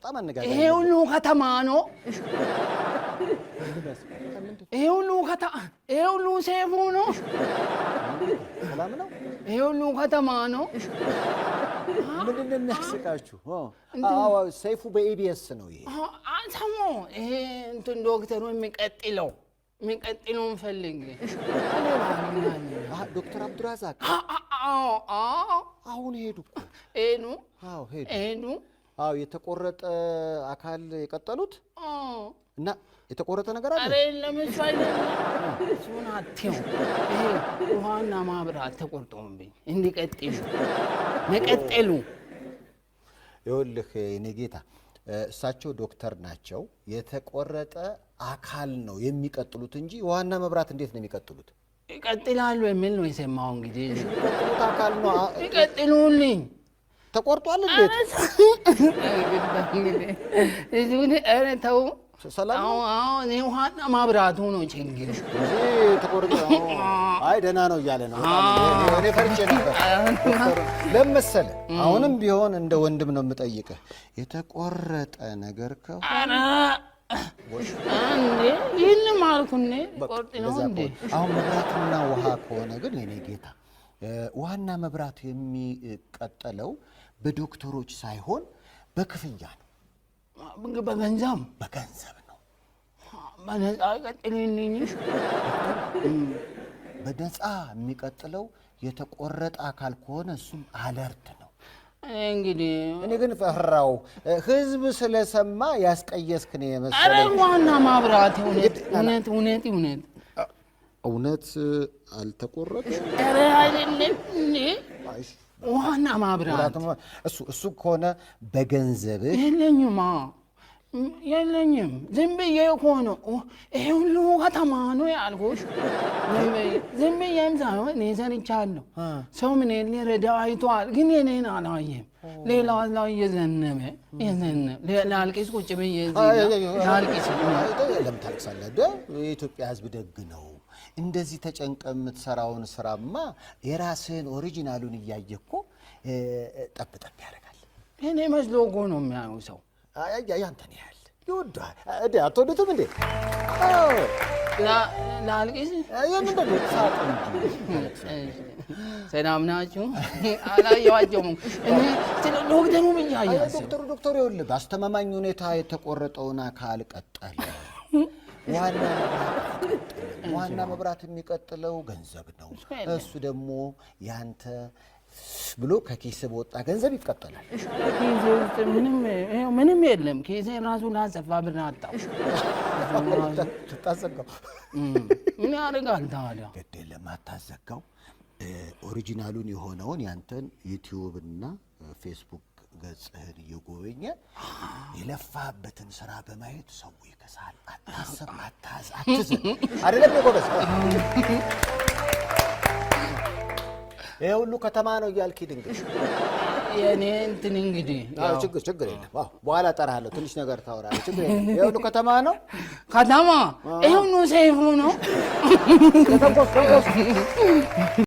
በጣም አነጋጋሪ ይሄ ሁሉ ከተማ ነው ይሄ ሁሉ ሰይፉ ነው ሰላም ነው ይሄ ሁሉ ከተማ ነው ምንድን ነው የሚያስቃችሁ አዎ ሰይፉ በኢቢኤስ ነው ይሄ አንተሞ ይሄ እንትን ዶክተሩ የሚቀጥለው ፈልግ ዶክተር አብዱራዛቅ አሁን ሄዱ አዎ የተቆረጠ አካል የቀጠሉት እና የተቆረጠ ነገር አለ አሬ ለምሳሌ እሱን አትየው ይሄ ውሃና ማብራት ተቆርጦብኝ መቀጠሉ ይኸውልህ የኔ ጌታ እሳቸው ዶክተር ናቸው የተቆረጠ አካል ነው የሚቀጥሉት እንጂ ውሃና መብራት እንዴት ነው የሚቀጥሉት ይቀጥላሉ የሚል ነው የሰማው እንግዲህ የሚቀጥሉት አካል ነው ይቀጥሉልኝ ተቆርጧል እንዴት እዚህ አረ ተው ሰላም እኔ ውሃና ማብራቱ ነው ችግር ተቆርጦ አይ ደህና ነው እያለ ነው እኔ ፈርቼ ነበር ለምሳሌ አሁንም ቢሆን እንደ ወንድም ነው የምጠይቅህ የተቆረጠ ነገር ከሆነ አንዴ ይህን ማልኩኔ ቆርጥ ነው እንዴ አሁን መብራትና ውሃ ከሆነ ግን የኔ ጌታ ውሃና መብራት የሚቀጠለው በዶክተሮች ሳይሆን በክፍያ ነው በገንዘብ ነው በነፃ ቀጥልልኝሽ በነፃ የሚቀጥለው የተቆረጠ አካል ከሆነ እሱም አለርት ነው እንግዲህ እኔ ግን ፈራው ህዝብ ስለሰማ ያስቀየስክ ነው የመሰለኝ አረ ዋና ማብራት እውነት አልተቆረጠም አረ አይደለም እንዴ ዋና ማብራት እሱ ከሆነ በገንዘብ የለኝም ዝም ብዬ እኮ ነው ይሄ ሁሉ ከተማ ነው ያልኩሽ ዝም ብዬም ሳይሆን እኔ ሰርቻለሁ ሰው ምን ሊረዳ አይቷል ግን የኔን አላየም ሌላ ላይ የዘነበ ላልቅስ ቁጭ ብዬ ላልቅስ ለምን ታልቅሳለህ የኢትዮጵያ ህዝብ ደግ ነው እንደዚህ ተጨንቀ የምትሰራውን ስራማ የራስህን ኦሪጂናሉን እያየኮ ጠብጠብ ያደርጋል እኔ መስሎ እኮ ነው የሚያየው ሰው ያንተን ያህል ይወዳል አትወዱትም እንዴ ላልቅስ የምንድን ነው ሳጥን ሰላም ናችሁ አላየኋቸውም እኔ ስለ ዶክተሩ ብያያስ ዶክተሩ ይኸውልህ በአስተማማኝ ሁኔታ የተቆረጠውን አካል ቀጠለ ዋና መብራት የሚቀጥለው ገንዘብ ነው እሱ ደግሞ ያንተ ብሎ ከኪስ በወጣ ገንዘብ ይቀጠላል ምንም የለም ኪሴ ራሱ ላሰፋ ብር አጣው ታዘጋው ምን ያደርጋል ታዲያ ግድ የለም አታዘጋው ኦሪጂናሉን የሆነውን ያንተን ዩቲዩብ እና ፌስቡክ ገጽህን እየጎበኘ የለፋበትን ስራ በማየት ሰው ይከሳል አታስብ አትዘን አይደለም የጎበዝ ይሄ ሁሉ ከተማ ነው እያልክ ድንግሽ የኔ እንትን እንግዲህ ችግር የለም በኋላ ጠራለሁ ትንሽ ነገር ታወራለህ ችግር የለም ይሄ ሁሉ ከተማ ነው ይሄ ሁሉ ሰይፉ ነው